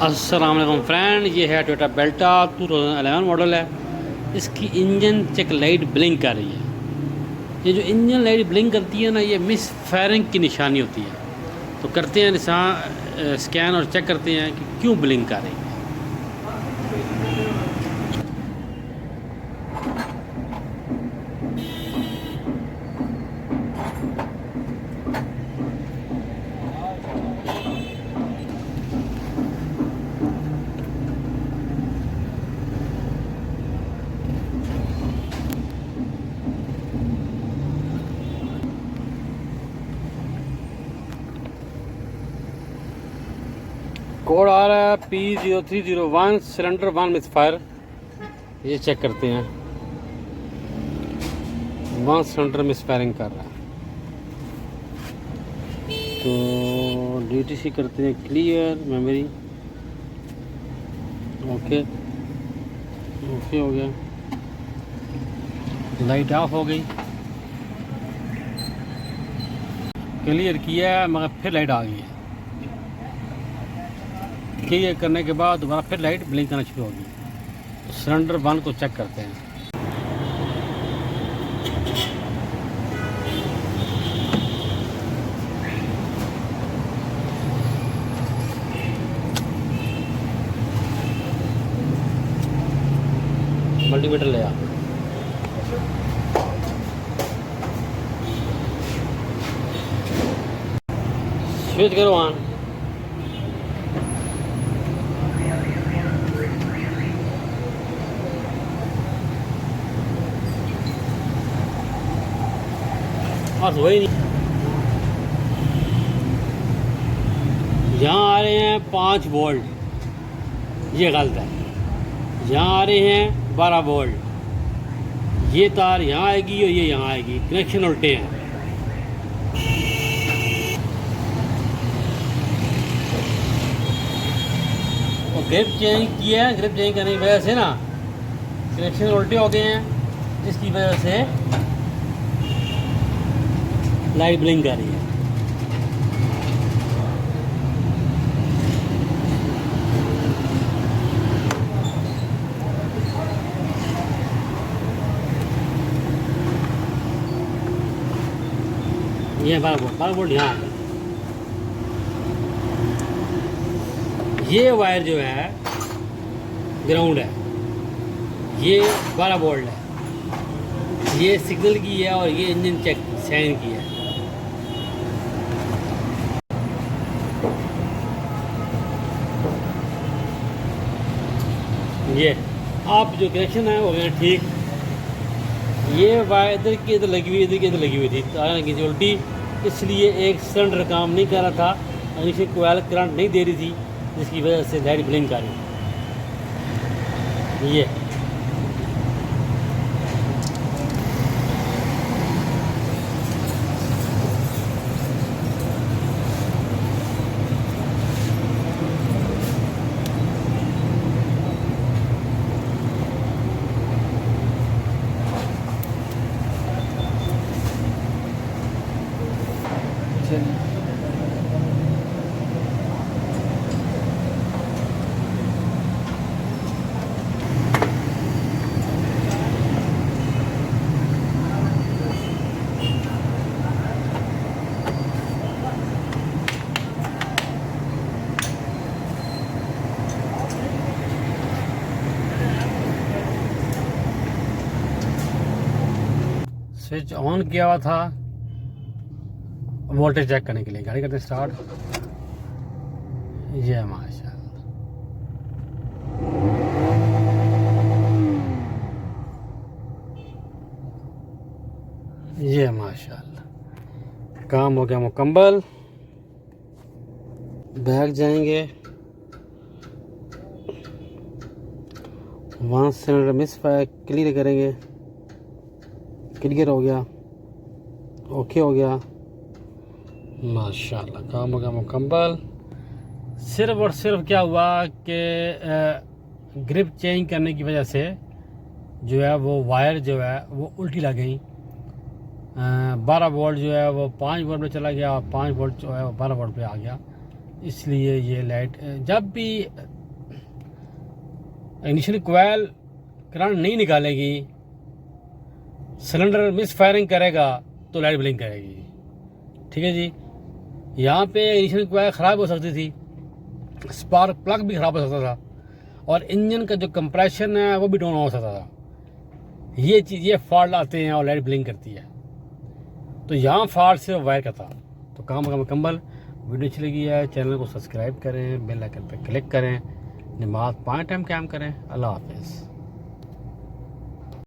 अस्सलाम वालेकुम फ्रेंड, ये है टोयोटा बेल्टा 2011 मॉडल है। इसकी इंजन चेक लाइट ब्लिंक कर रही है। ये जो इंजन लाइट ब्लिंक करती है ना, ये मिस फायरिंग की निशानी होती है। तो करते हैं निशान स्कैन और चेक करते हैं कि क्यों ब्लिंक कर रही है। कोड आ रहा है P0301 सिलेंडर 1 मिस फायर। ये चेक करते हैं। 1 सिलेंडर मिस फायरिंग कर रहा है। तो DTC करते हैं क्लियर मेमोरी। ओके हो गया। लाइट ऑफ हो गई। क्लियर किया है मगर फिर लाइट आ गई है। क्लियर करने के बाद दोबारा फिर लाइट ब्लिंक करना शुरू होगी। तो सिलेंडर 1 को चेक करते हैं। मल्टीमीटर ले आ। स्विच करो ऑन। बस वही नहीं। यहाँ आ रहे हैं 5 वोल्ट, ये गलत है। यहाँ आ रहे हैं 12 वोल्ट। ये तार यहाँ आएगी और ये यहाँ आएगी, कनेक्शन उल्टे हैं। और ग्रिप चेंज किया है। ग्रिप चेंज करने की वजह से ना कनेक्शन उल्टे हो गए हैं, जिसकी वजह से लाइट ब्लिंक कर रही है। ये 12 वोल्ट यहाँ आ गया। ये वायर जो है ग्राउंड है, ये 12 वोल्ट है। ये सिग्नल की है और ये इंजन चेक साइन की है। ये आप जो कनेक्शन है वो गया ठीक। ये वायर इधर की इधर लगी हुई, इधर की इधर लगी हुई थी, तार लगी थी उल्टी, इसलिए एक सिलेंडर काम नहीं कर रहा था और इसे कोयल करंट नहीं दे रही थी, जिसकी वजह से लाइट ब्लिंक कर रही। ये स्विच ऑन किया हुआ था वोल्टेज चेक करने के लिए। गाड़ी करते स्टार्ट। ये माशाल्लाह, ये माशाल्लाह काम हो गया मुकम्मल। बैग जाएंगे। 1 सिलेंडर मिस फायर क्लियर करेंगे। क्लियर हो गया, ओके हो गया, माशाल्लाह काम हो गया मुकम्मल। सिर्फ और सिर्फ क्या हुआ कि ग्रिप चेंज करने की वजह से जो है वो वायर जो है वो उल्टी लग गई। 12 वोल्ट जो है वो 5 वोल्ट में चला गया और 5 वोल्ट जो है वो 12 वोल्ट पे आ गया। इसलिए ये लाइट जब भी इनिशियल कोयल करंट नहीं निकालेगी, सिलेंडर मिस फायरिंग करेगा तो लाइट ब्लिंक करेगी। ठीक है जी। यहाँ पे इनिशियल कोयल ख़राब हो सकती थी, स्पार्क प्लग भी ख़राब हो सकता था, और इंजन का जो कंप्रेशन है वो भी डाउन हो सकता था। ये फॉल्ट आते हैं और लाइट ब्लिंक करती है। तो यहाँ फॉल्ट से वायर का था। तो काम का मुकम्मल। वीडियो अच्छी लगी है, चैनल को सब्सक्राइब करें, बेल आइकन पर क्लिक करें, नमाज 5 टाइम क़याम करें। अल्लाह हाफ़िज़।